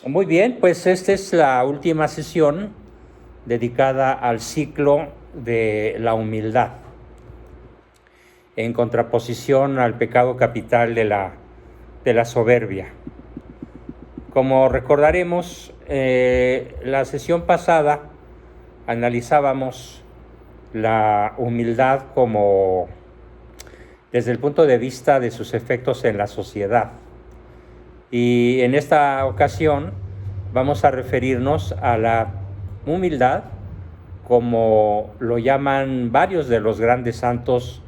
Muy bien, pues esta es la última sesión dedicada al ciclo de la humildad, en contraposición al pecado capital de la soberbia. Como recordaremos, la sesión pasada analizábamos la humildad como desde el punto de vista de sus efectos en la sociedad. Y en esta ocasión vamos a referirnos a la humildad como lo llaman varios de los grandes santos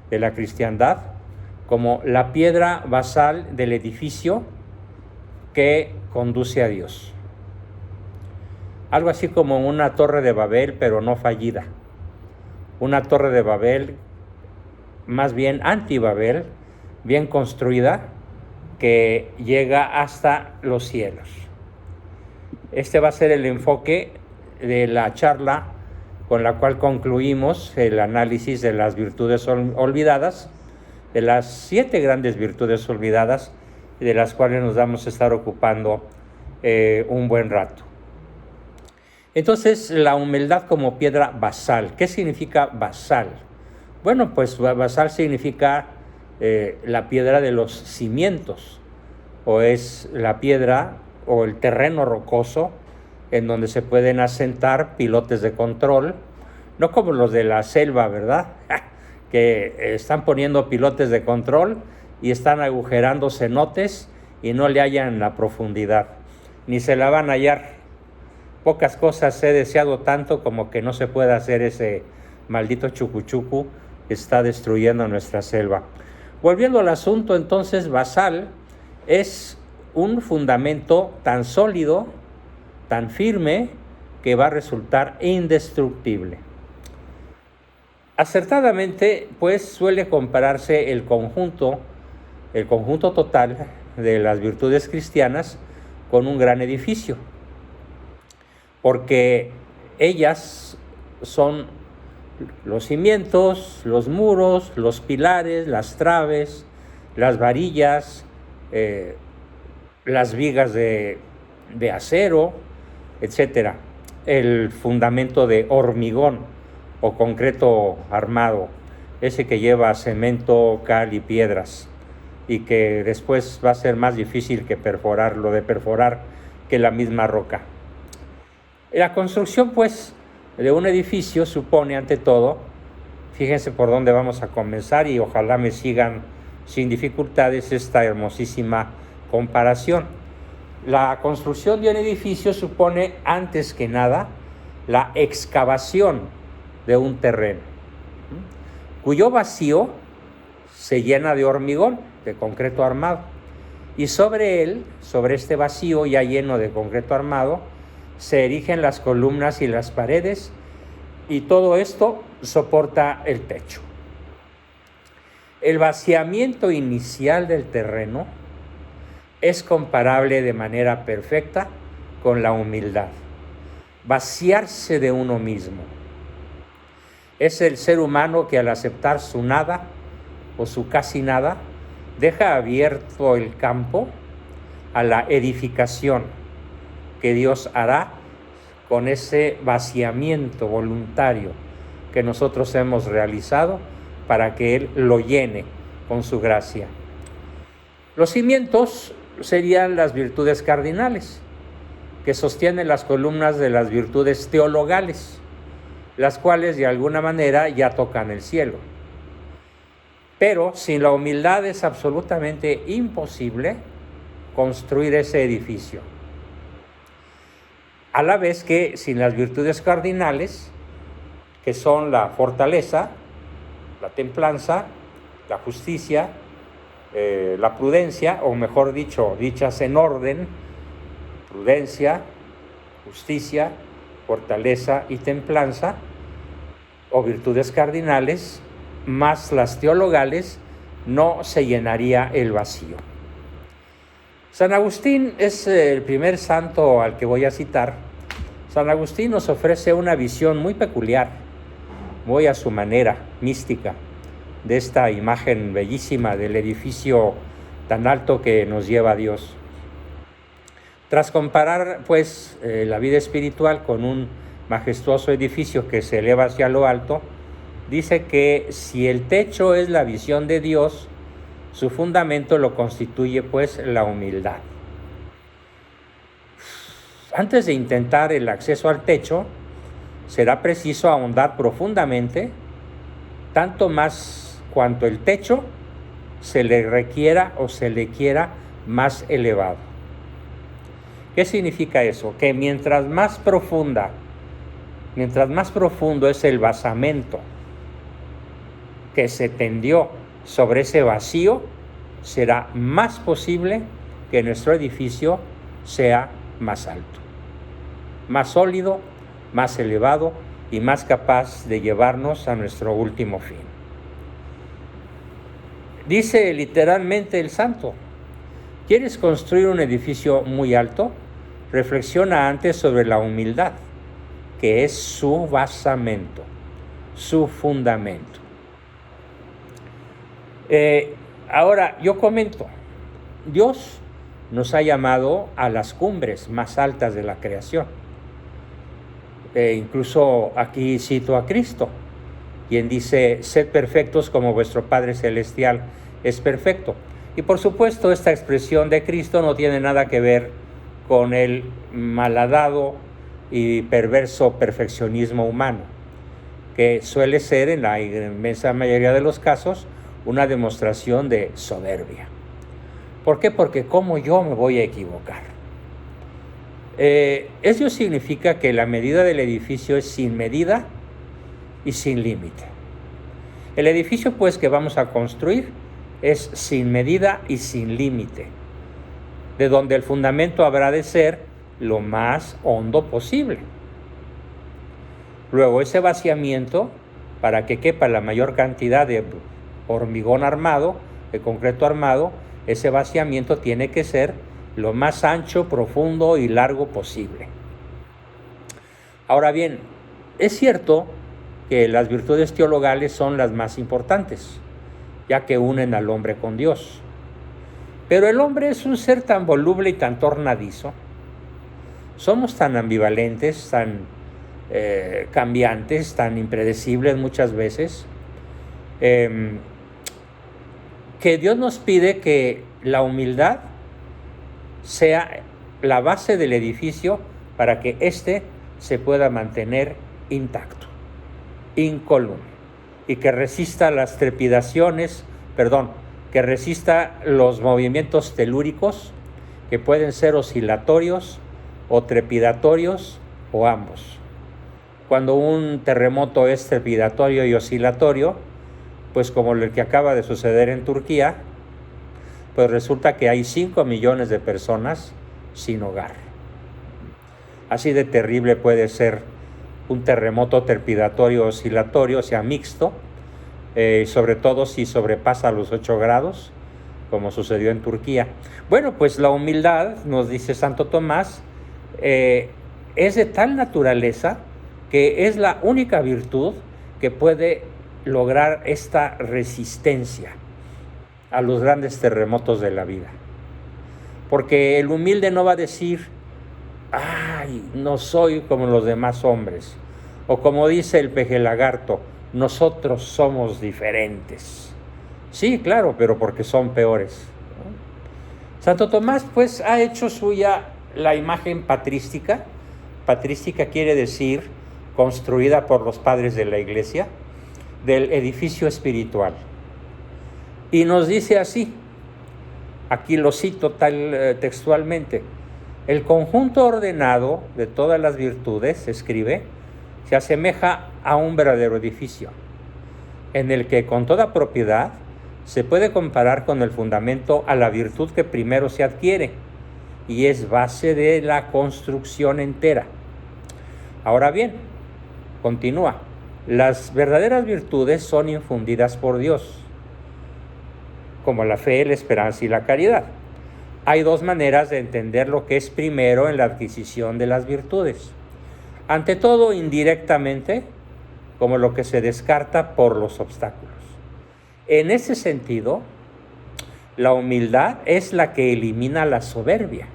de la cristiandad, como la piedra basal del edificio que conduce a Dios. Algo así como una torre de Babel, pero no fallida. Una torre de Babel, más bien anti-Babel, bien construida, que llega hasta los cielos. Este va a ser el enfoque de la charla con la cual concluimos el análisis de las virtudes olvidadas, de las 7 grandes virtudes olvidadas, de las cuales nos vamos a estar ocupando un buen rato. Entonces, la humildad como piedra basal. ¿Qué significa basal? Bueno, pues basal significa la piedra de los cimientos, o es la piedra o el terreno rocoso en donde se pueden asentar pilotes de control, no como los de la selva, ¿verdad? Que están poniendo pilotes de control y están agujerando cenotes y no le hallan la profundidad, ni se la van a hallar. Pocas cosas he deseado tanto como que no se pueda hacer ese maldito chucuchucu que está destruyendo nuestra selva. Volviendo al asunto, entonces, basal es un fundamento tan sólido, tan firme, que va a resultar indestructible. Acertadamente, pues, suele compararse el conjunto total de las virtudes cristianas con un gran edificio, porque ellas son los cimientos, los muros, los pilares, las traves, las varillas, las vigas de acero, etc. El fundamento de hormigón o concreto armado, ese que lleva cemento, cal y piedras, y que después va a ser más difícil que perforar que la misma roca. La construcción, pues, de un edificio supone, ante todo, fíjense por dónde vamos a comenzar y ojalá me sigan sin dificultades esta hermosísima comparación. La construcción de un edificio supone, antes que nada, la excavación de un terreno, cuyo vacío se llena de hormigón, de concreto armado, y sobre él, sobre este vacío ya lleno de concreto armado, se erigen las columnas y las paredes, y todo esto soporta el techo. El vaciamiento inicial del terreno es comparable de manera perfecta con la humildad. Vaciarse de uno mismo. Es el ser humano que, al aceptar su nada o su casi nada, deja abierto el campo a la edificación que Dios hará con ese vaciamiento voluntario que nosotros hemos realizado para que Él lo llene con su gracia. Los cimientos serían las virtudes cardinales, que sostienen las columnas de las virtudes teologales, las cuales de alguna manera ya tocan el cielo. Pero sin la humildad es absolutamente imposible construir ese edificio. A la vez que sin las virtudes cardinales, que son la fortaleza, la templanza, la justicia, la prudencia, o mejor dicho, dichas en orden: prudencia, justicia, fortaleza y templanza, o virtudes cardinales, más las teologales, no se llenaría el vacío. San Agustín es el primer santo al que voy a citar. San Agustín nos ofrece una visión muy peculiar, muy a su manera, mística, de esta imagen bellísima del edificio tan alto que nos lleva a Dios. Tras comparar, pues, la vida espiritual con un majestuoso edificio que se eleva hacia lo alto, dice que si el techo es la visión de Dios, su fundamento lo constituye, pues, la humildad. Antes de intentar el acceso al techo, será preciso ahondar profundamente, tanto más cuanto el techo se le requiera o se le quiera más elevado. ¿Qué significa eso? Que mientras más profundo es el basamento que se tendió sobre ese vacío, será más posible que nuestro edificio sea más alto, más sólido, más elevado y más capaz de llevarnos a nuestro último fin. Dice literalmente el santo: ¿quieres construir un edificio muy alto? Reflexiona antes sobre la humildad, que es su basamento, su fundamento. Ahora, yo comento, Dios nos ha llamado a las cumbres más altas de la creación. Incluso aquí cito a Cristo, quien dice: sed perfectos como vuestro Padre Celestial es perfecto. Y por supuesto, esta expresión de Cristo no tiene nada que ver con el malhadado y perverso perfeccionismo humano, que suele ser, en la inmensa mayoría de los casos, una demostración de soberbia. ¿Por qué? Porque ¿cómo yo me voy a equivocar? Eso significa que la medida del edificio es sin medida y sin límite. El edificio, pues, que vamos a construir es sin medida y sin límite, de donde el fundamento habrá de ser lo más hondo posible. Luego, ese vaciamiento, para que quepa la mayor cantidad de hormigón armado, de concreto armado, ese vaciamiento tiene que ser lo más ancho, profundo y largo posible. Ahora bien, es cierto que las virtudes teologales son las más importantes, ya que unen al hombre con Dios. Pero el hombre es un ser tan voluble y tan tornadizo, somos tan ambivalentes, tan cambiantes, tan impredecibles muchas veces, que Dios nos pide que la humildad sea la base del edificio para que éste se pueda mantener intacto, incólume, y que resista las que resista los movimientos telúricos, que pueden ser oscilatorios o trepidatorios o ambos. Cuando un terremoto es trepidatorio y oscilatorio, pues como el que acaba de suceder en Turquía, pues resulta que hay 5 millones de personas sin hogar. Así de terrible puede ser un terremoto trepidatorio oscilatorio, o sea, mixto, sobre todo si sobrepasa los 8 grados, como sucedió en Turquía. Bueno, pues la humildad, nos dice Santo Tomás, es de tal naturaleza que es la única virtud que puede lograr esta resistencia a los grandes terremotos de la vida. Porque el humilde no va a decir: ay, no soy como los demás hombres. O como dice el peje lagarto: nosotros somos diferentes. Sí, claro, pero porque son peores, ¿no? Santo Tomás, pues, ha hecho suya la imagen patrística. Patrística quiere decir construida por los padres de la Iglesia, del edificio espiritual. Y nos dice así, aquí lo cito textualmente: el conjunto ordenado de todas las virtudes, escribe, se asemeja a un verdadero edificio, en el que con toda propiedad se puede comparar con el fundamento a la virtud que primero se adquiere, y es base de la construcción entera. Ahora bien, continúa, las verdaderas virtudes son infundidas por Dios, como la fe, la esperanza y la caridad. Hay dos maneras de entender lo que es primero en la adquisición de las virtudes. Ante todo, indirectamente, como lo que se descarta por los obstáculos. En ese sentido, la humildad es la que elimina la soberbia.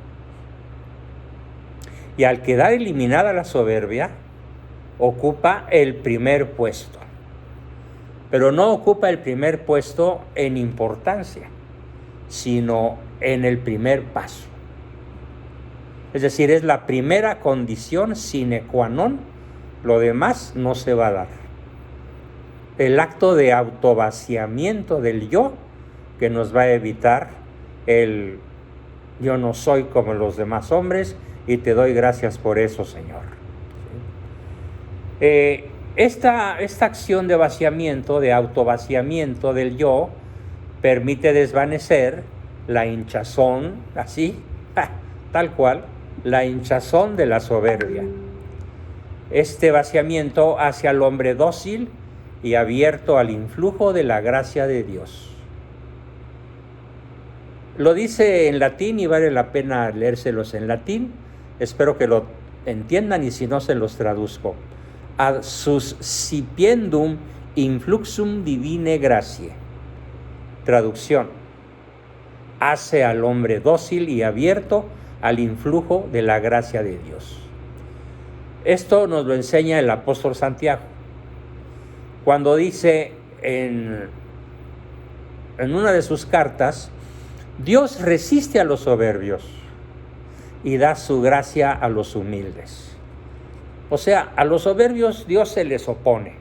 Y al quedar eliminada la soberbia, ocupa el primer puesto. Pero no ocupa el primer puesto en importancia, sino en el primer paso. Es decir, es la primera condición sine qua non, lo demás no se va a dar. El acto de autovaciamiento del yo que nos va a evitar el yo no soy como los demás hombres y te doy gracias por eso, Señor. Esta acción de vaciamiento, de autovaciamiento del yo, permite desvanecer la hinchazón, así, tal cual, la hinchazón de la soberbia. Este vaciamiento hace al hombre dócil y abierto al influjo de la gracia de Dios. Lo dice en latín y vale la pena leérselos en latín. Espero que lo entiendan y si no se los traduzco. Ad suscipiendum influxum divine gratiae. Traducción: hace al hombre dócil y abierto al influjo de la gracia de Dios. Esto nos lo enseña el apóstol Santiago, cuando dice en una de sus cartas: Dios resiste a los soberbios y da su gracia a los humildes. O sea, a los soberbios Dios se les opone.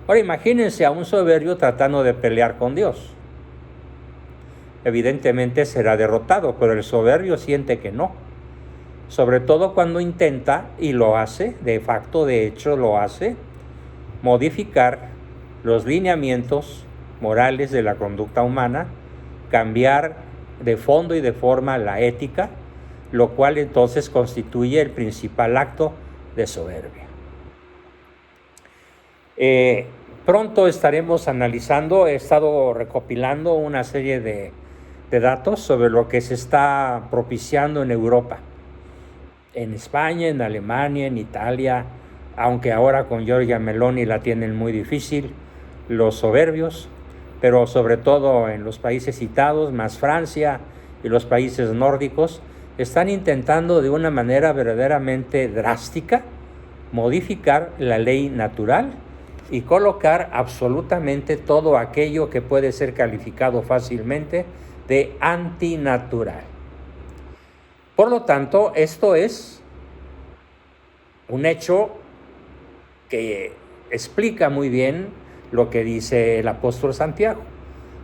Ahora imagínense a un soberbio tratando de pelear con Dios. Evidentemente será derrotado, pero el soberbio siente que no. Sobre todo cuando intenta, y lo hace, de facto, de hecho lo hace, modificar los lineamientos morales de la conducta humana, cambiar de fondo y de forma la ética, lo cual entonces constituye el principal acto de soberbia. Pronto estaremos analizando, he estado recopilando una serie de datos sobre lo que se está propiciando en Europa, en España, en Alemania, en Italia, aunque ahora con Giorgia Meloni la tienen muy difícil, los soberbios, pero sobre todo en los países citados, más Francia y los países nórdicos, están intentando de una manera verdaderamente drástica modificar la ley natural y colocar absolutamente todo aquello que puede ser calificado fácilmente de antinatural. Por lo tanto, esto es un hecho que explica muy bien lo que dice el apóstol Santiago.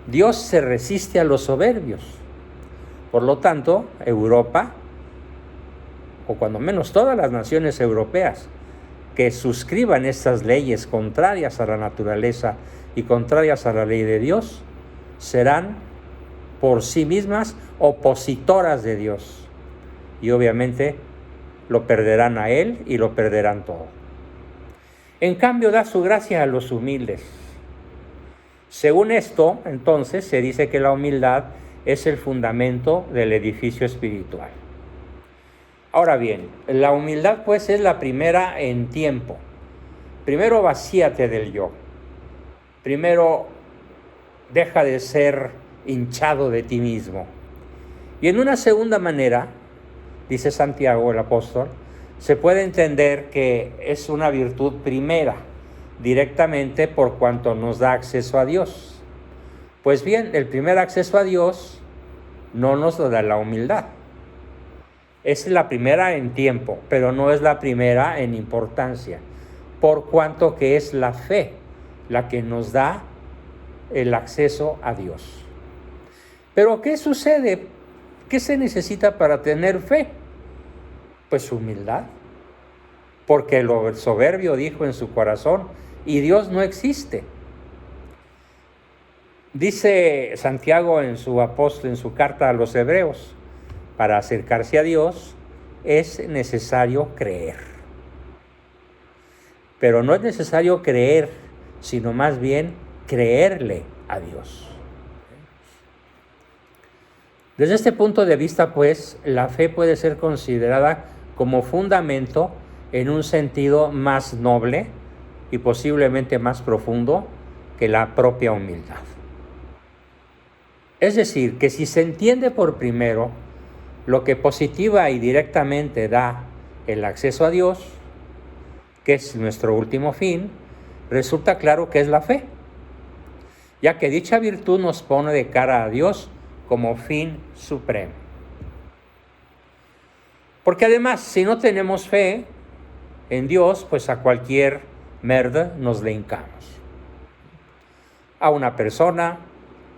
Dios se resiste a los soberbios. Por lo tanto, Europa, o cuando menos todas las naciones europeas que suscriban estas leyes contrarias a la naturaleza y contrarias a la ley de Dios, serán por sí mismas opositoras de Dios. Y obviamente lo perderán a Él y lo perderán todo. En cambio, da su gracia a los humildes. Según esto, entonces, se dice que la humildad es el fundamento del edificio espiritual. Ahora bien, la humildad pues es la primera en tiempo. Primero vacíate del yo. Primero deja de ser hinchado de ti mismo. Y en una segunda manera, dice Santiago el apóstol, se puede entender que es una virtud primera, directamente por cuanto nos da acceso a Dios. Pues bien, el primer acceso a Dios no nos lo da la humildad. Es la primera en tiempo, pero no es la primera en importancia, por cuanto que es la fe la que nos da el acceso a Dios. Pero ¿qué sucede? ¿Qué se necesita para tener fe? Pues humildad, porque el soberbio dijo en su corazón, y Dios no existe. Dice Santiago en su carta a los Hebreos, para acercarse a Dios es necesario creer. Pero no es necesario creer, sino más bien creerle a Dios. Desde este punto de vista, pues, la fe puede ser considerada como fundamento en un sentido más noble y posiblemente más profundo que la propia humildad. Es decir, que si se entiende por primero lo que positiva y directamente da el acceso a Dios, que es nuestro último fin, resulta claro que es la fe, ya que dicha virtud nos pone de cara a Dios como fin supremo. Porque además, si no tenemos fe en Dios, pues a cualquier merda nos le hincamos. A una persona,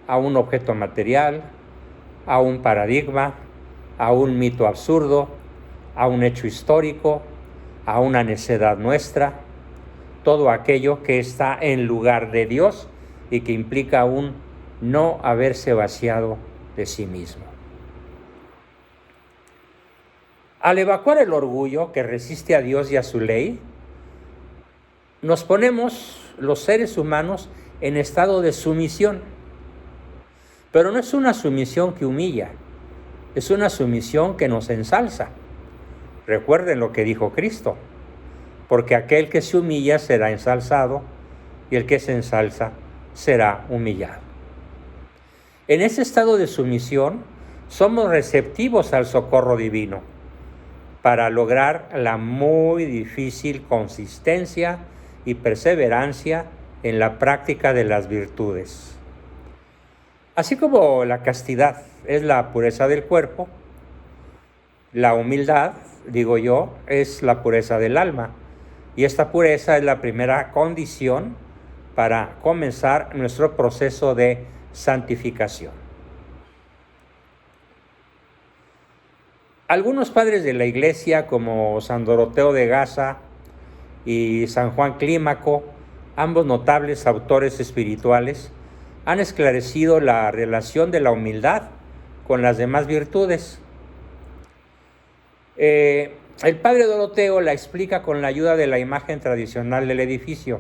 a un objeto material, a un paradigma, a un mito absurdo, a un hecho histórico, a una necedad nuestra, todo aquello que está en lugar de Dios y que implica un no haberse vaciado de sí mismo. Al evacuar el orgullo que resiste a Dios y a su ley, nos ponemos los seres humanos en estado de sumisión. Pero no es una sumisión que humilla, es una sumisión que nos ensalza. Recuerden lo que dijo Cristo, porque aquel que se humilla será ensalzado y el que se ensalza será humillado. En ese estado de sumisión somos receptivos al socorro divino para lograr la muy difícil consistencia y perseverancia en la práctica de las virtudes. Así como la castidad es la pureza del cuerpo, la humildad, digo yo, es la pureza del alma. Y esta pureza es la primera condición para comenzar nuestro proceso de santificación. Algunos padres de la Iglesia, como San Doroteo de Gaza y San Juan Clímaco, ambos notables autores espirituales, han esclarecido la relación de la humildad con las demás virtudes. El padre Doroteo la explica con la ayuda de la imagen tradicional del edificio,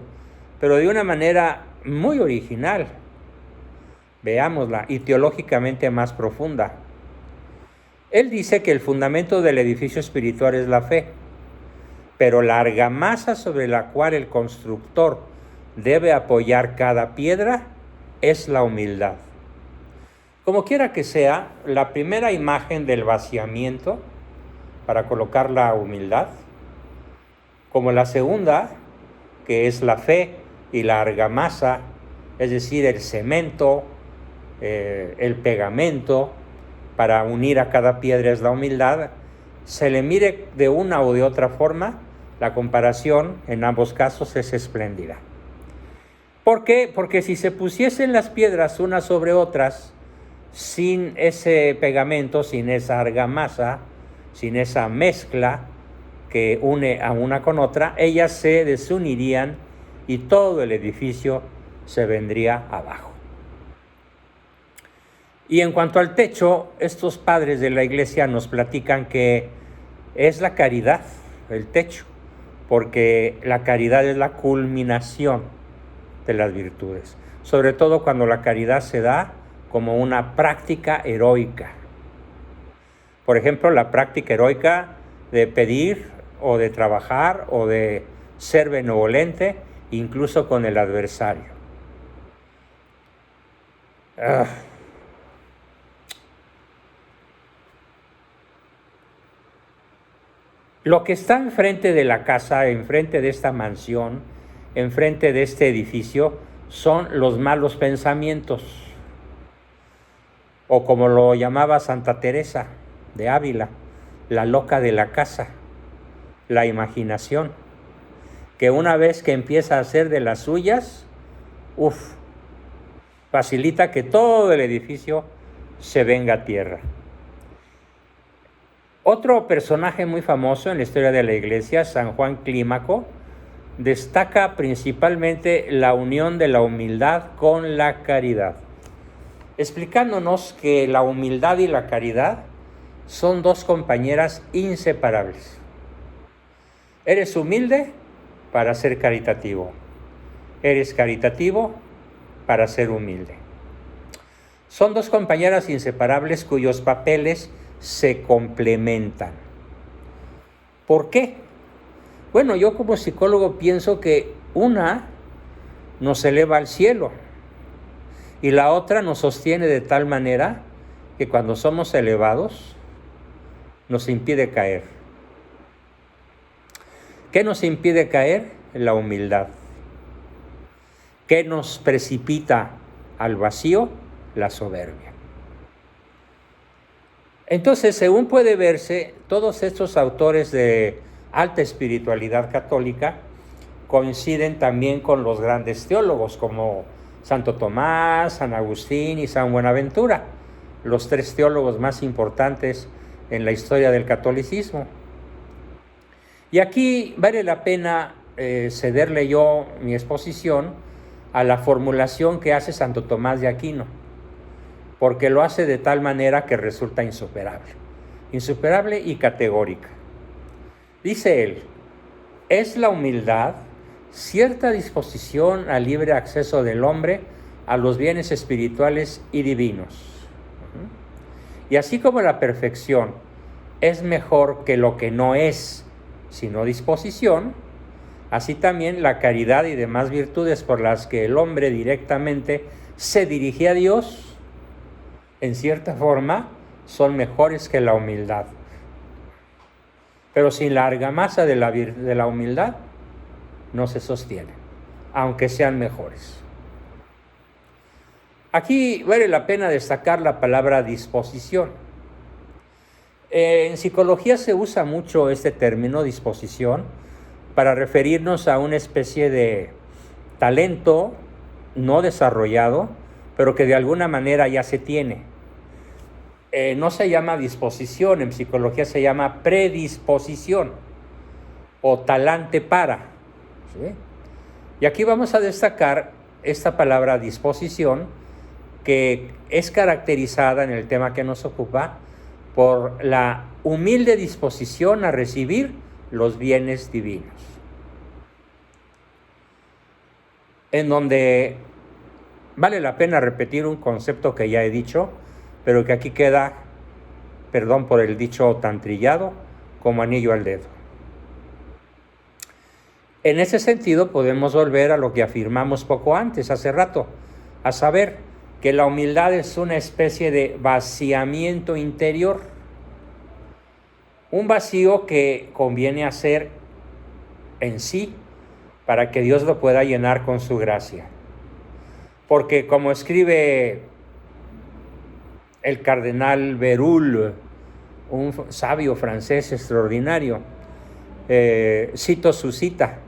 pero de una manera muy original. Veámosla, y teológicamente más profunda. Él dice que el fundamento del edificio espiritual es la fe, pero la argamasa sobre la cual el constructor debe apoyar cada piedra es la humildad. Como quiera que sea, la primera imagen del vaciamiento para colocar la humildad, como la segunda, que es la fe y la argamasa, es decir, el cemento, el pegamento, para unir a cada piedra es la humildad, se le mire de una o de otra forma, la comparación en ambos casos es espléndida. ¿Por qué? Porque si se pusiesen las piedras unas sobre otras, sin ese pegamento, sin esa argamasa, sin esa mezcla que une a una con otra, ellas se desunirían y todo el edificio se vendría abajo. Y en cuanto al techo, estos padres de la Iglesia nos platican que es la caridad, el techo, porque la caridad es la culminación de las virtudes, sobre todo cuando la caridad se da como una práctica heroica. Por ejemplo, la práctica heroica de pedir o de trabajar o de ser benevolente, incluso con el adversario. Lo que está enfrente de la casa, enfrente de esta mansión, enfrente de este edificio, son los malos pensamientos, o como lo llamaba Santa Teresa de Ávila, la loca de la casa, la imaginación, que una vez que empieza a hacer de las suyas, facilita que todo el edificio se venga a tierra. Otro personaje muy famoso en la historia de la Iglesia, San Juan Clímaco, destaca principalmente la unión de la humildad con la caridad, explicándonos que la humildad y la caridad son dos compañeras inseparables. Eres humilde para ser caritativo, eres caritativo para ser humilde. Son dos compañeras inseparables cuyos papeles se complementan. ¿Por qué? Bueno, yo como psicólogo pienso que una nos eleva al cielo y la otra nos sostiene de tal manera que cuando somos elevados nos impide caer. ¿Qué nos impide caer? La humildad. ¿Qué nos precipita al vacío? La soberbia. Entonces, según puede verse, todos estos autores de alta espiritualidad católica coinciden también con los grandes teólogos como Santo Tomás, San Agustín y San Buenaventura, los tres teólogos más importantes en la historia del catolicismo. Y aquí vale la pena cederle yo mi exposición a la formulación que hace Santo Tomás de Aquino, porque lo hace de tal manera que resulta insuperable y categórica. Dice él: es la humildad cierta disposición al libre acceso del hombre a los bienes espirituales y divinos. Y así como la perfección es mejor que lo que no es, sino disposición, así también la caridad y demás virtudes por las que el hombre directamente se dirige a Dios, en cierta forma, son mejores que la humildad. Pero sin la argamasa de la humildad, no se sostiene, aunque sean mejores. Aquí vale la pena destacar la palabra disposición. En psicología se usa mucho este término disposición para referirnos a una especie de talento no desarrollado, pero que de alguna manera ya se tiene. No se llama disposición, en psicología se llama predisposición o talante para. ¿Sí? Y aquí vamos a destacar esta palabra disposición, que es caracterizada en el tema que nos ocupa por la humilde disposición a recibir los bienes divinos. En donde vale la pena repetir un concepto que ya he dicho, pero que aquí queda, perdón por el dicho tan trillado, como anillo al dedo. En ese sentido podemos volver a lo que afirmamos poco antes, hace rato, a saber que la humildad es una especie de vaciamiento interior, un vacío que conviene hacer en sí para que Dios lo pueda llenar con su gracia. Porque como escribe el cardenal Berulle, un sabio francés extraordinario, cito su cita: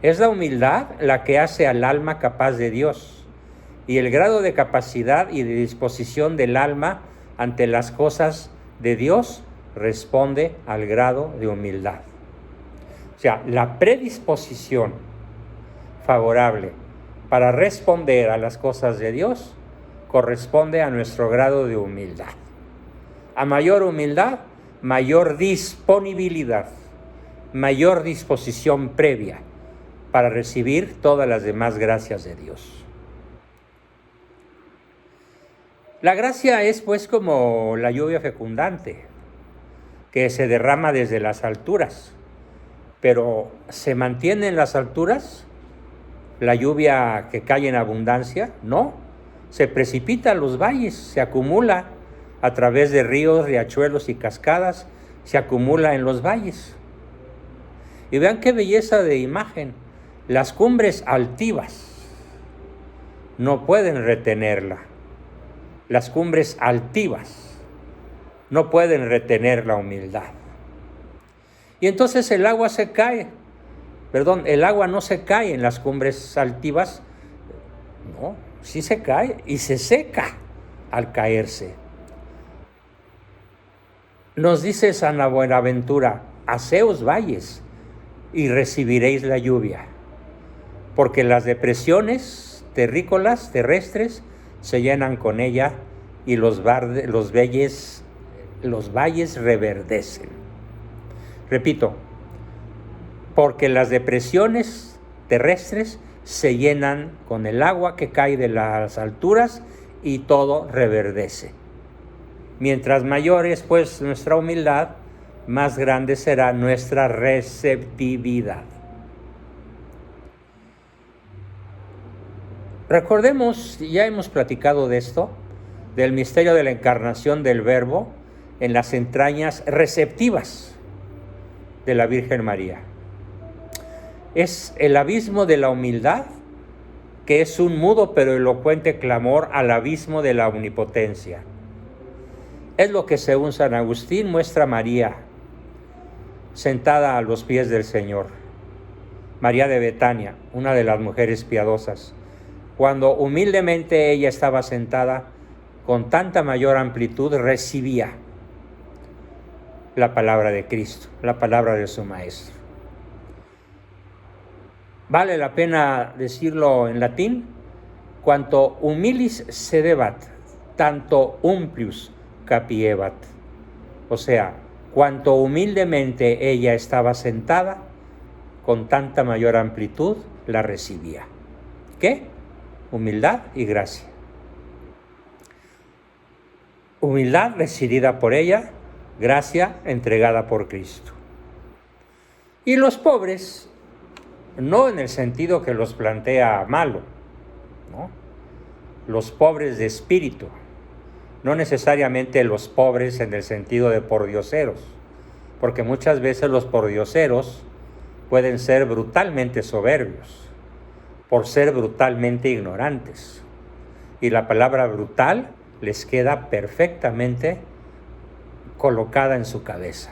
es la humildad la que hace al alma capaz de Dios, y el grado de capacidad y de disposición del alma ante las cosas de Dios responde al grado de humildad. O sea, la predisposición favorable para responder a las cosas de Dios corresponde a nuestro grado de humildad. A mayor humildad, mayor disponibilidad, mayor disposición previa para recibir todas las demás gracias de Dios. La gracia es pues como la lluvia fecundante, que se derrama desde las alturas, pero ¿se mantiene en las alturas la lluvia que cae en abundancia? No, se precipita a los valles, se acumula a través de ríos, riachuelos y cascadas, se acumula en los valles. Y vean qué belleza de imagen, las cumbres altivas no pueden retenerla, las cumbres altivas no pueden retener la humildad. Y entonces el agua no se cae en las cumbres altivas, no, sí se cae y se seca al caerse. Nos dice San Buenaventura: haceos valles y recibiréis la lluvia, porque las depresiones terrícolas terrestres se llenan con ella y los valles reverdecen. Repito, porque las depresiones terrestres se llenan con el agua que cae de las alturas y todo reverdece. Mientras mayor es pues nuestra humildad, más grande será nuestra receptividad. Recordemos, ya hemos platicado de esto, del misterio de la encarnación del Verbo en las entrañas receptivas de la Virgen María. Es el abismo de la humildad, que es un mudo pero elocuente clamor al abismo de la omnipotencia. Es lo que, según San Agustín, muestra María, sentada a los pies del Señor. María de Betania, una de las mujeres piadosas, cuando humildemente ella estaba sentada, con tanta mayor amplitud recibía la palabra de Cristo, la palabra de su Maestro. Vale la pena decirlo en latín: quanto humilis sedebat, tanto umplius capiebat. O sea, cuanto humildemente ella estaba sentada, con tanta mayor amplitud la recibía. ¿Qué? Humildad y gracia. Humildad recibida por ella, gracia entregada por Cristo. Y los pobres, no en el sentido que los plantea malo, ¿no? Los pobres de espíritu, no necesariamente los pobres en el sentido de pordioseros, porque muchas veces los pordioseros pueden ser brutalmente soberbios, por ser brutalmente ignorantes. Y la palabra brutal les queda perfectamente colocada en su cabeza.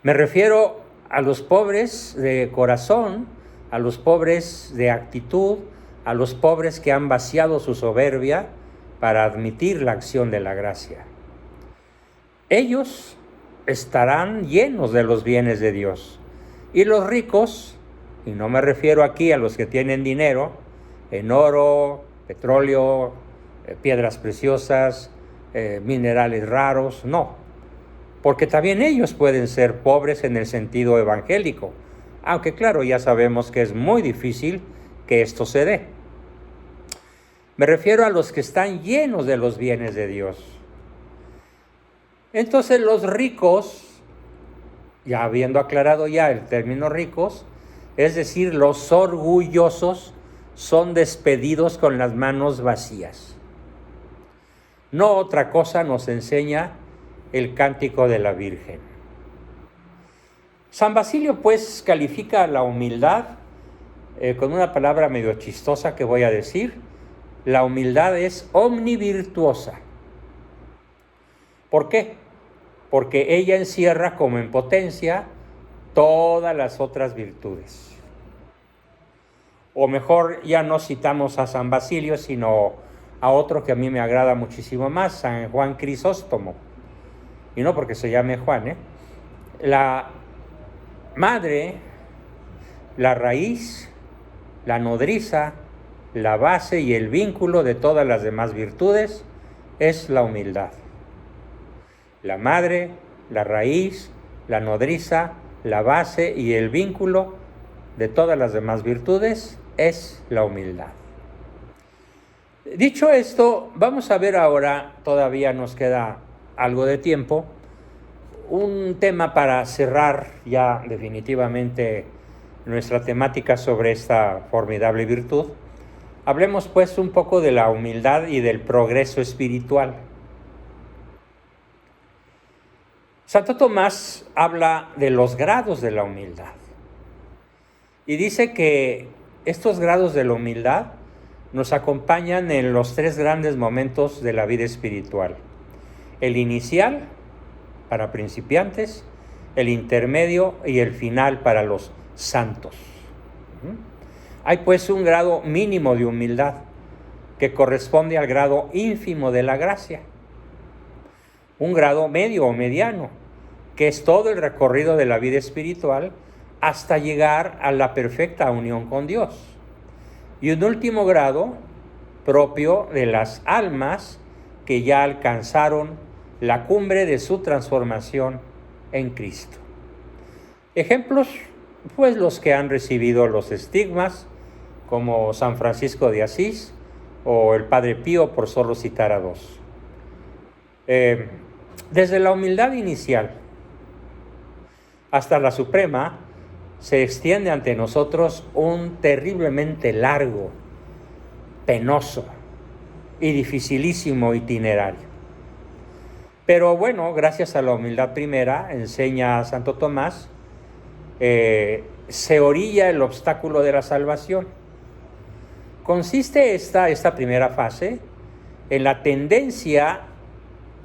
Me refiero a los pobres de corazón, a los pobres de actitud, a los pobres que han vaciado su soberbia para admitir la acción de la gracia. Ellos estarán llenos de los bienes de Dios. Y los ricos, y no me refiero aquí a los que tienen dinero, en oro, petróleo, piedras preciosas, minerales raros, no. Porque también ellos pueden ser pobres en el sentido evangélico, aunque claro, ya sabemos que es muy difícil que esto se dé. Me refiero a los que están llenos de los bienes de Dios. Entonces los ricos, ya habiendo aclarado ya el término ricos, es decir, los orgullosos, son despedidos con las manos vacías. No otra cosa nos enseña el cántico de la Virgen. San Basilio pues califica la humildad con una palabra medio chistosa que voy a decir. La humildad es omnivirtuosa. ¿Por qué? Porque ella encierra como en potencia todas las otras virtudes. O mejor, ya no citamos a San Basilio, sino a otro que a mí me agrada muchísimo más, San Juan Crisóstomo. Y no porque se llame Juan, La madre, la raíz, la nodriza, la base y el vínculo de todas las demás virtudes es la humildad. La madre, la raíz, la nodriza, la base y el vínculo de todas las demás virtudes es la humildad. Dicho esto, vamos a ver ahora, todavía nos queda algo de tiempo, un tema para cerrar ya definitivamente nuestra temática sobre esta formidable virtud. Hablemos pues un poco de la humildad y del progreso espiritual. Santo Tomás habla de los grados de la humildad y dice que estos grados de la humildad nos acompañan en los 3 grandes momentos de la vida espiritual: el inicial para principiantes, el intermedio y el final para los santos. Hay pues un grado mínimo de humildad que corresponde al grado ínfimo de la gracia, un grado medio o mediano, que es todo el recorrido de la vida espiritual hasta llegar a la perfecta unión con Dios, y un último grado propio de las almas que ya alcanzaron la cumbre de su transformación en Cristo. Ejemplos, pues los que han recibido los estigmas, como San Francisco de Asís o el Padre Pío, por solo citar a 2. Desde la humildad inicial hasta la suprema, se extiende ante nosotros un terriblemente largo, penoso y dificilísimo itinerario. Pero bueno, gracias a la humildad primera, enseña Santo Tomás, se orilla el obstáculo de la salvación. Consiste esta primera fase en la tendencia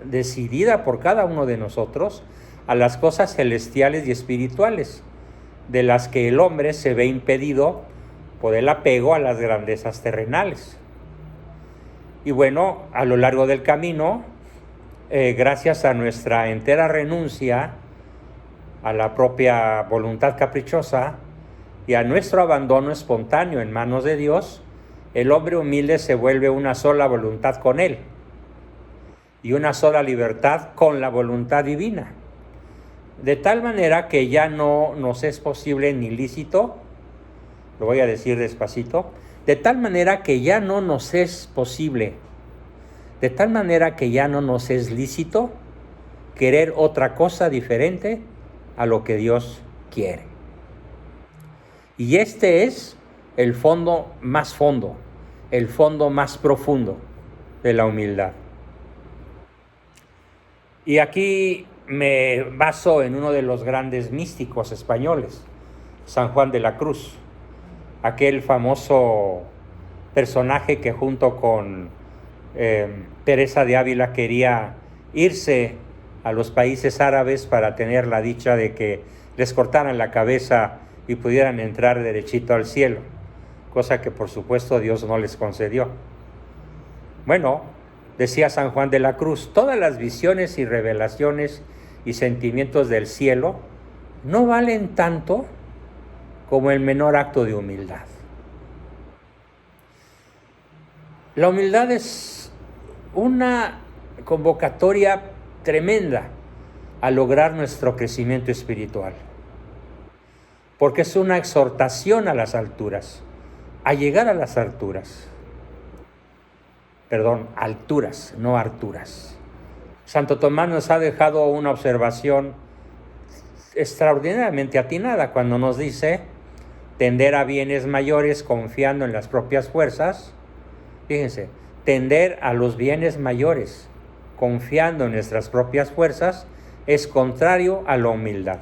decidida por cada uno de nosotros a las cosas celestiales y espirituales, de las que el hombre se ve impedido por el apego a las grandezas terrenales. Y bueno, a lo largo del camino, gracias a nuestra entera renuncia a la propia voluntad caprichosa y a nuestro abandono espontáneo en manos de Dios, el hombre humilde se vuelve una sola voluntad con Él y una sola libertad con la voluntad divina, de tal manera que ya no nos es posible ni lícito, lo voy a decir despacito, de tal manera que ya no nos es posible, de tal manera que ya no nos es lícito querer otra cosa diferente a lo que Dios quiere. Y este es el fondo, el fondo más profundo de la humildad. Y aquí me baso en uno de los grandes místicos españoles, San Juan de la Cruz, aquel famoso personaje que junto con Teresa de Ávila quería irse a los países árabes para tener la dicha de que les cortaran la cabeza y pudieran entrar derechito al cielo, cosa que por supuesto Dios no les concedió. Bueno, decía San Juan de la Cruz, todas las visiones y revelaciones y sentimientos del cielo no valen tanto como el menor acto de humildad. La humildad es una convocatoria tremenda a lograr nuestro crecimiento espiritual, porque es una exhortación a las alturas, a llegar a las alturas. Perdón, alturas, no harturas. Santo Tomás nos ha dejado una observación extraordinariamente atinada cuando nos dice tender a bienes mayores confiando en las propias fuerzas. Fíjense, tender a los bienes mayores confiando en nuestras propias fuerzas es contrario a la humildad.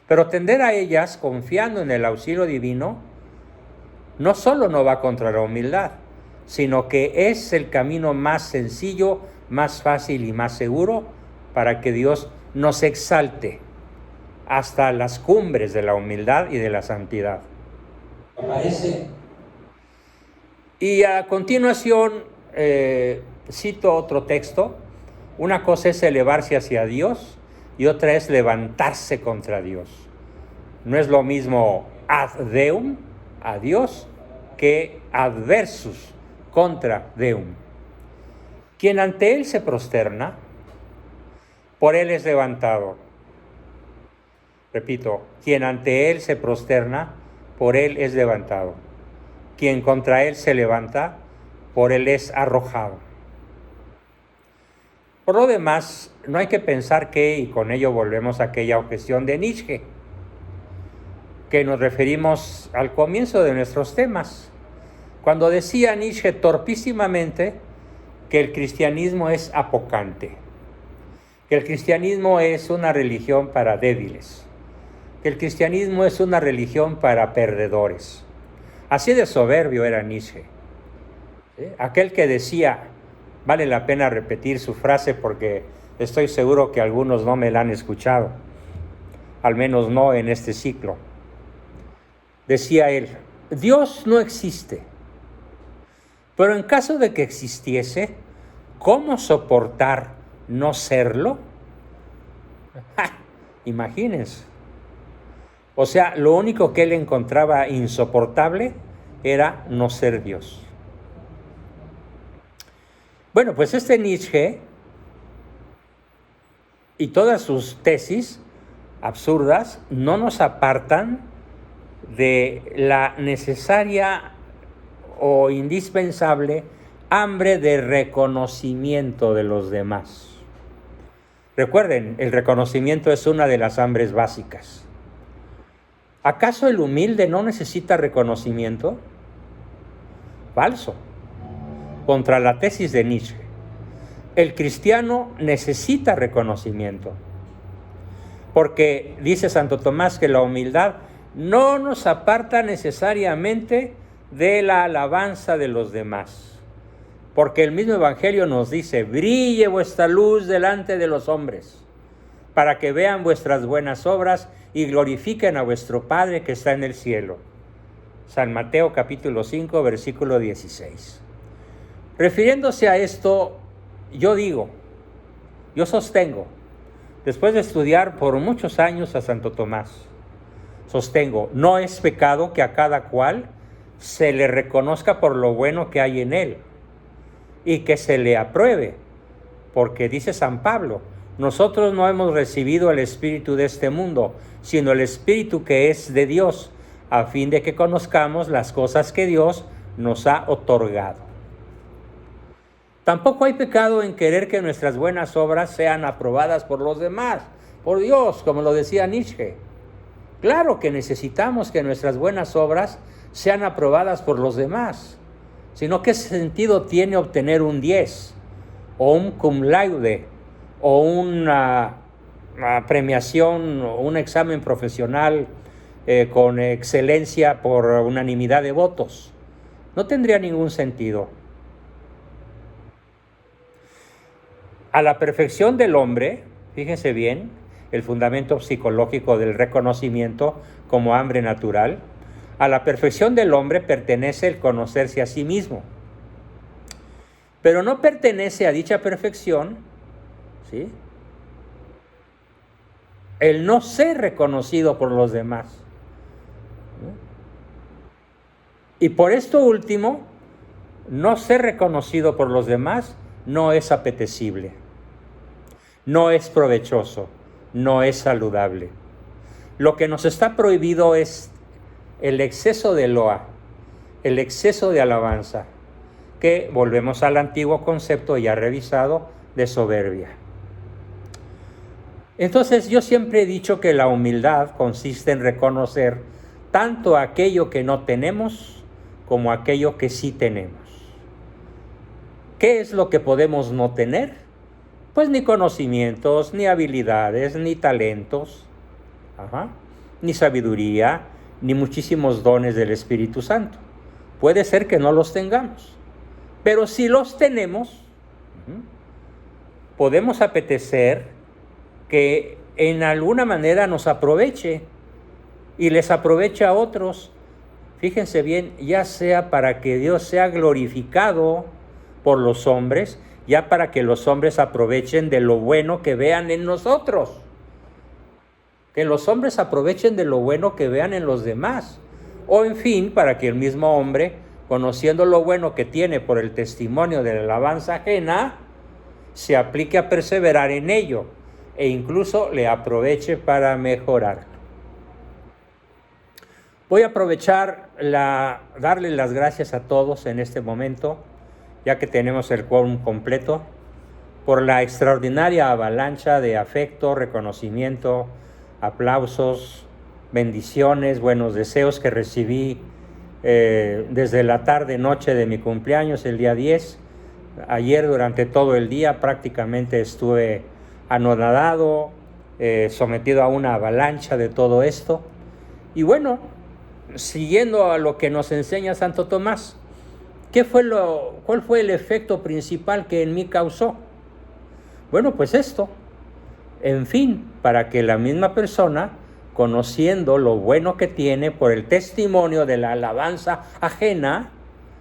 Pero tender a ellas confiando en el auxilio divino no solo no va contra la humildad, sino que es el camino más sencillo, más fácil y más seguro para que Dios nos exalte hasta las cumbres de la humildad y de la santidad. ¿Aparece? Y a continuación cito otro texto. Una cosa es elevarse hacia Dios y otra es levantarse contra Dios. No es lo mismo ad Deum, a Dios, que adversus, contra Deum. Quien ante Él se prosterna, por Él es levantado. Repito, quien ante Él se prosterna, por Él es levantado. Quien contra Él se levanta, por Él es arrojado. Por lo demás, no hay que pensar que, y con ello volvemos a aquella objeción de Nietzsche, que nos referimos al comienzo de nuestros temas, cuando decía Nietzsche torpísimamente que el cristianismo es apocante, que el cristianismo es una religión para débiles, que el cristianismo es una religión para perdedores. Así de soberbio era Nietzsche, ¿sí? Aquel que decía, vale la pena repetir su frase porque estoy seguro que algunos no me la han escuchado, al menos no en este ciclo. Decía él, Dios no existe, pero en caso de que existiese, ¿cómo soportar no serlo? ¡Ja! Imagínense. O sea, lo único que él encontraba insoportable era no ser Dios. Bueno, pues este Nietzsche y todas sus tesis absurdas no nos apartan de la necesaria o indispensable hambre de reconocimiento de los demás. Recuerden, el reconocimiento es una de las hambres básicas. ¿Acaso el humilde no necesita reconocimiento? Falso. Contra la tesis de Nietzsche. El cristiano necesita reconocimiento. Porque dice Santo Tomás que la humildad no nos aparta necesariamente de la alabanza de los demás. Porque el mismo Evangelio nos dice: brille vuestra luz delante de los hombres, para que vean vuestras buenas obras y glorifiquen a vuestro Padre que está en el cielo. San Mateo capítulo 5, versículo 16. Refiriéndose a esto, yo sostengo, después de estudiar por muchos años a Santo Tomás, no es pecado que a cada cual se le reconozca por lo bueno que hay en él y que se le apruebe, porque dice San Pablo: nosotros no hemos recibido el espíritu de este mundo, sino el espíritu que es de Dios, a fin de que conozcamos las cosas que Dios nos ha otorgado. Tampoco hay pecado en querer que nuestras buenas obras sean aprobadas por los demás, por Dios, como lo decía Nietzsche. Claro que necesitamos que nuestras buenas obras sean aprobadas por los demás, sino ¿qué sentido tiene obtener un 10 o un cum laude o una premiación o un examen profesional con excelencia por unanimidad de votos? No tendría ningún sentido. A la perfección del hombre, fíjense bien, el fundamento psicológico del reconocimiento como hambre natural, a la perfección del hombre pertenece el conocerse a sí mismo. Pero no pertenece a dicha perfección, ¿sí?, el no ser reconocido por los demás. Y por esto último, no ser reconocido por los demás no es apetecible, no es provechoso, no es saludable. Lo que nos está prohibido es el exceso de loa, el exceso de alabanza, que volvemos al antiguo concepto ya revisado de soberbia. Entonces yo siempre he dicho que la humildad consiste en reconocer tanto aquello que no tenemos como aquello que sí tenemos. ¿Qué es lo que podemos no tener? Pues ni conocimientos, ni habilidades, ni talentos, ni sabiduría, ni muchísimos dones del Espíritu Santo. Puede ser que no los tengamos, pero si los tenemos, podemos apetecer que en alguna manera nos aproveche y les aproveche a otros. Fíjense bien, ya sea para que Dios sea glorificado por los hombres, ya para que los hombres aprovechen de lo bueno que vean en nosotros. Que los hombres aprovechen de lo bueno que vean en los demás. O en fin, para que el mismo hombre, conociendo lo bueno que tiene por el testimonio de la alabanza ajena, se aplique a perseverar en ello e incluso le aproveche para mejorar. Voy a aprovechar darle las gracias a todos en este momento, ya que tenemos el quórum completo, por la extraordinaria avalancha de afecto, reconocimiento, aplausos, bendiciones, buenos deseos que recibí desde la tarde-noche de mi cumpleaños, el día 10. Ayer durante todo el día prácticamente estuve anonadado, sometido a una avalancha de todo esto. Y bueno, siguiendo a lo que nos enseña Santo Tomás, ¿cuál fue el efecto principal que en mí causó? Bueno, pues esto. En fin, para que la misma persona, conociendo lo bueno que tiene por el testimonio de la alabanza ajena,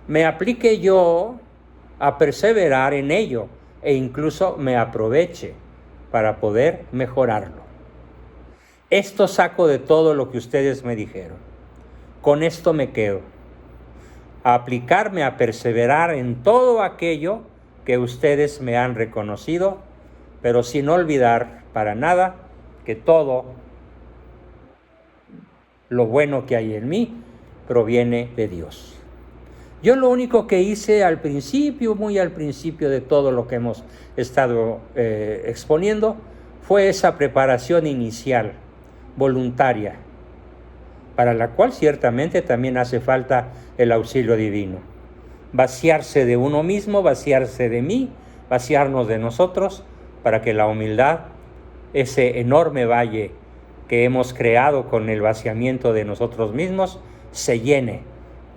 me aplique yo a perseverar en ello e incluso me aproveche para poder mejorarlo. Esto saco de todo lo que ustedes me dijeron. Con esto me quedo. A aplicarme a perseverar en todo aquello que ustedes me han reconocido, pero sin olvidar para nada que todo lo bueno que hay en mí proviene de Dios. Yo lo único que hice al principio, muy al principio de todo lo que hemos estado exponiendo, fue esa preparación inicial, voluntaria, para la cual ciertamente también hace falta el auxilio divino. Vaciarse de uno mismo, vaciarse de mí, vaciarnos de nosotros, para que la humildad ese enorme valle que hemos creado con el vaciamiento de nosotros mismos, se llene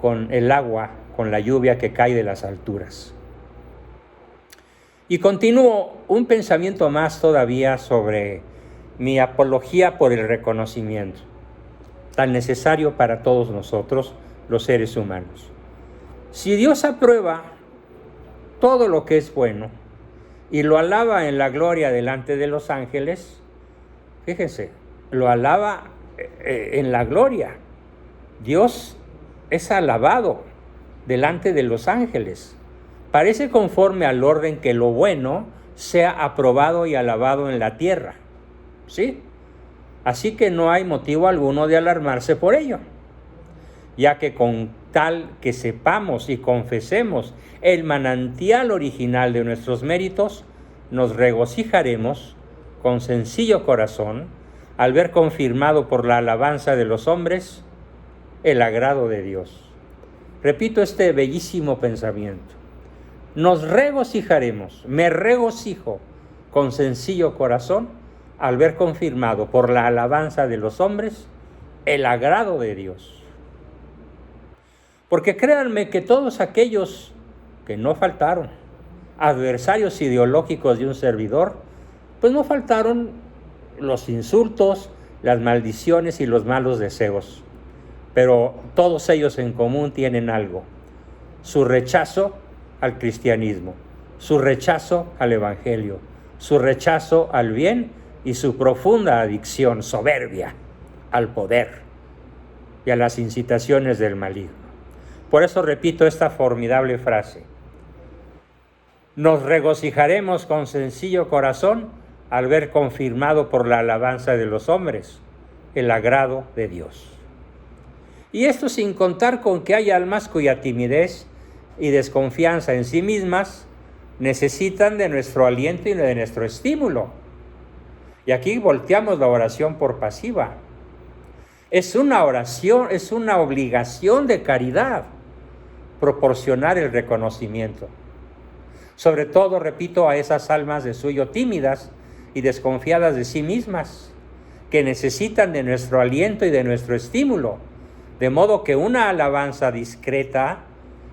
con el agua, con la lluvia que cae de las alturas. Y continúo un pensamiento más todavía sobre mi apología por el reconocimiento, tan necesario para todos nosotros, los seres humanos. Si Dios aprueba todo lo que es bueno y lo alaba en la gloria delante de los ángeles, fíjense, lo alaba en la gloria. Dios es alabado delante de los ángeles. Parece conforme al orden que lo bueno sea aprobado y alabado en la tierra, ¿sí? Así que no hay motivo alguno de alarmarse por ello, ya que con tal que sepamos y confesemos el manantial original de nuestros méritos, nos regocijaremos con sencillo corazón al ver confirmado por la alabanza de los hombres el agrado de Dios. Repito este bellísimo pensamiento. Nos regocijaremos, me regocijo con sencillo corazón al ver confirmado por la alabanza de los hombres el agrado de Dios. Porque créanme que todos aquellos que no faltaron, adversarios ideológicos de un servidor, pues no faltaron los insultos, las maldiciones y los malos deseos. Pero todos ellos en común tienen algo: su rechazo al cristianismo, su rechazo al evangelio, su rechazo al bien y su profunda adicción soberbia al poder y a las incitaciones del maligno. Por eso repito esta formidable frase: nos regocijaremos con sencillo corazón al ver confirmado por la alabanza de los hombres el agrado de Dios. Y esto sin contar con que hay almas cuya timidez y desconfianza en sí mismas necesitan de nuestro aliento y de nuestro estímulo. Y aquí volteamos la oración por pasiva. Es una oración, es una obligación de caridad proporcionar el reconocimiento. Sobre todo, repito, a esas almas de suyo tímidas y desconfiadas de sí mismas, que necesitan de nuestro aliento y de nuestro estímulo, de modo que una alabanza discreta,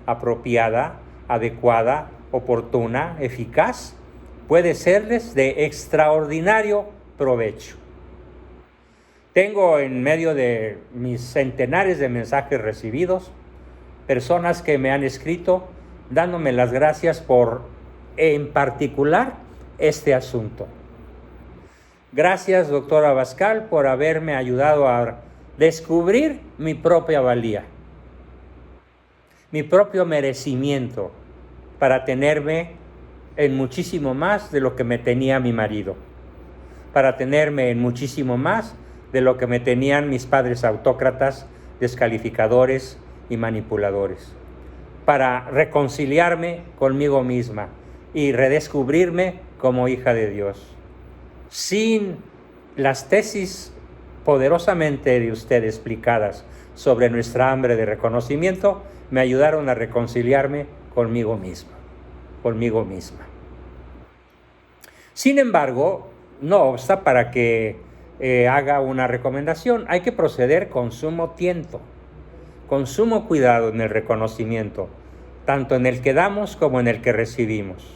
apropiada, adecuada, oportuna, eficaz, puede serles de extraordinario provecho. Tengo en medio de mis centenares de mensajes recibidos, personas que me han escrito dándome las gracias por, en particular, este asunto. Gracias, doctora Abascal, por haberme ayudado a descubrir mi propia valía, mi propio merecimiento para tenerme en muchísimo más de lo que me tenía mi marido, para tenerme en muchísimo más de lo que me tenían mis padres autócratas, descalificadores y manipuladores, para reconciliarme conmigo misma y redescubrirme como hija de Dios. Sin las tesis poderosamente de usted explicadas sobre nuestra hambre de reconocimiento, me ayudaron a reconciliarme conmigo misma. Sin embargo, no obsta para que haga una recomendación. Hay que proceder con sumo tiento, con sumo cuidado en el reconocimiento, tanto en el que damos como en el que recibimos,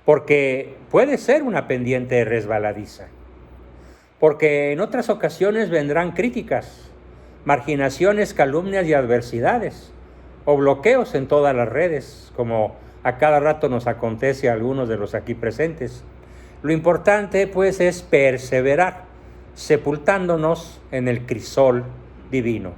porque puede ser una pendiente resbaladiza, porque en otras ocasiones vendrán críticas, marginaciones, calumnias y adversidades, o bloqueos en todas las redes, como a cada rato nos acontece a algunos de los aquí presentes. Lo importante, pues, es perseverar, sepultándonos en el crisol divino.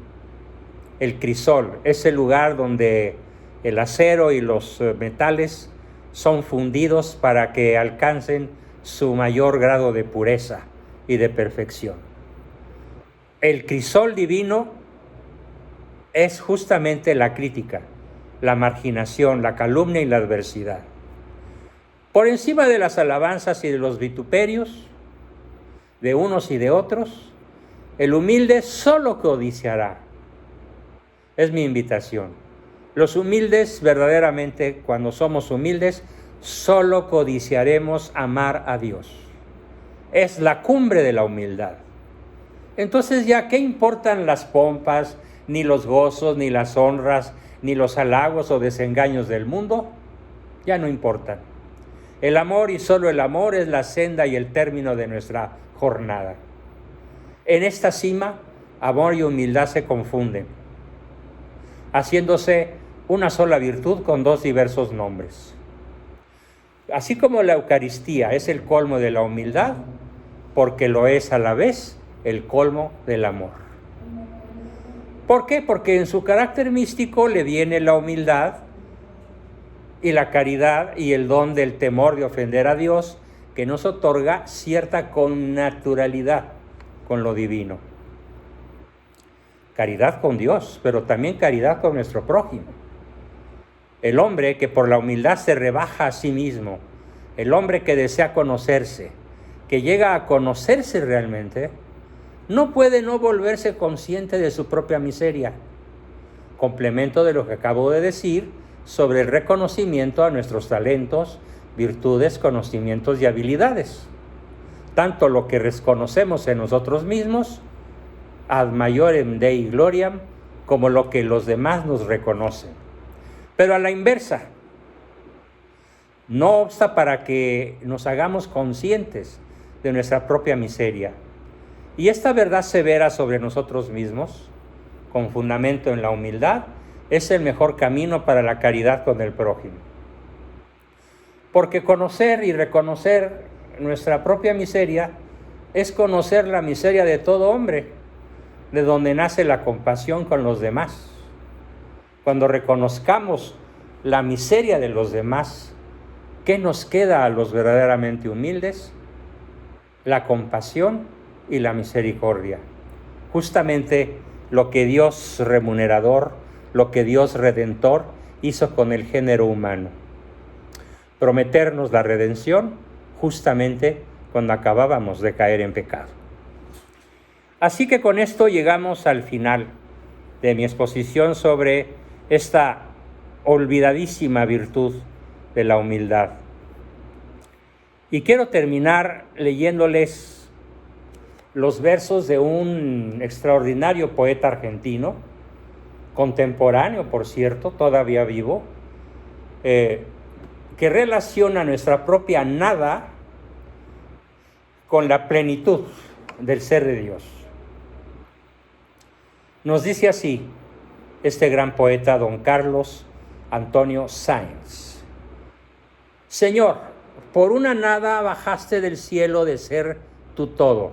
El crisol es el lugar donde el acero y los metales son fundidos para que alcancen su mayor grado de pureza y de perfección. El crisol divino es justamente la crítica, la marginación, la calumnia y la adversidad. Por encima de las alabanzas y de los vituperios de unos y de otros, el humilde solo codiciará. Es mi invitación. Los humildes, verdaderamente, cuando somos humildes, solo codiciaremos amar a Dios. es la cumbre de la humildad. Entonces ya, ¿qué importan las pompas, ni los gozos, ni las honras, ni los halagos o desengaños del mundo? Ya no importan. El amor y solo el amor es la senda y el término de nuestra jornada. En esta cima, amor y humildad se confunden, haciéndose una sola virtud con dos diversos nombres. Así como la Eucaristía es el colmo de la humildad, porque lo es a la vez el colmo del amor. ¿Por qué? Porque en su carácter místico le viene la humildad y la caridad y el don del temor de ofender a Dios, que nos otorga cierta connaturalidad con lo divino. Caridad con Dios, pero también caridad con nuestro prójimo. El hombre que por la humildad se rebaja a sí mismo, el hombre que desea conocerse, que llega a conocerse realmente, no puede no volverse consciente de su propia miseria. Complemento de lo que acabo de decir sobre el reconocimiento a nuestros talentos, virtudes, conocimientos y habilidades. Tanto lo que reconocemos en nosotros mismos, ad maiorem Dei gloriam, como lo que los demás nos reconocen. Pero a la inversa, no obsta para que nos hagamos conscientes de nuestra propia miseria. Y esta verdad severa sobre nosotros mismos, con fundamento en la humildad, es el mejor camino para la caridad con el prójimo. Porque conocer y reconocer nuestra propia miseria es conocer la miseria de todo hombre, de donde nace la compasión con los demás. Cuando reconozcamos la miseria de los demás, ¿qué nos queda a los verdaderamente humildes? La compasión y la misericordia. Justamente lo que Dios remunerador, lo que Dios redentor hizo con el género humano. Prometernos la redención justamente cuando acabábamos de caer en pecado. Así que con esto llegamos al final de mi exposición sobre esta olvidadísima virtud de la humildad. Y quiero terminar leyéndoles los versos de un extraordinario poeta argentino, contemporáneo, por cierto, todavía vivo, que relaciona nuestra propia nada con la plenitud del ser de Dios. Nos dice así este gran poeta, don Carlos Antonio Sáenz: Señor, por una nada bajaste del cielo de ser tu todo,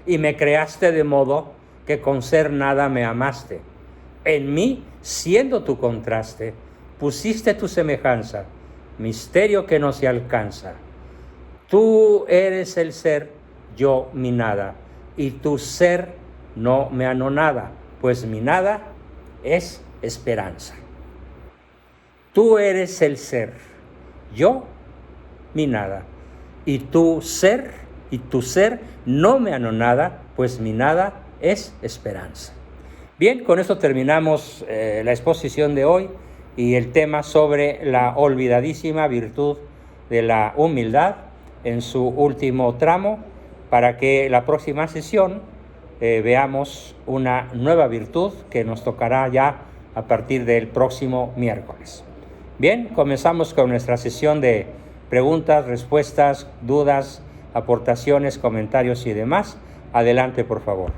y me creaste de modo que con ser nada me amaste. En mí, siendo tu contraste, pusiste tu semejanza, misterio que no se alcanza. Tú eres el ser, yo mi nada, y tu ser no me anonada, pues mi nada es esperanza. Tú eres el ser, yo mi nada, y tu ser no me anonada, pues mi nada es esperanza. Bien, con esto terminamos la exposición de hoy y el tema sobre la olvidadísima virtud de la humildad en su último tramo, para que la próxima sesión veamos una nueva virtud que nos tocará ya a partir del próximo miércoles. Bien, comenzamos con nuestra sesión de preguntas, respuestas, dudas, aportaciones, comentarios y demás. Adelante, por favor.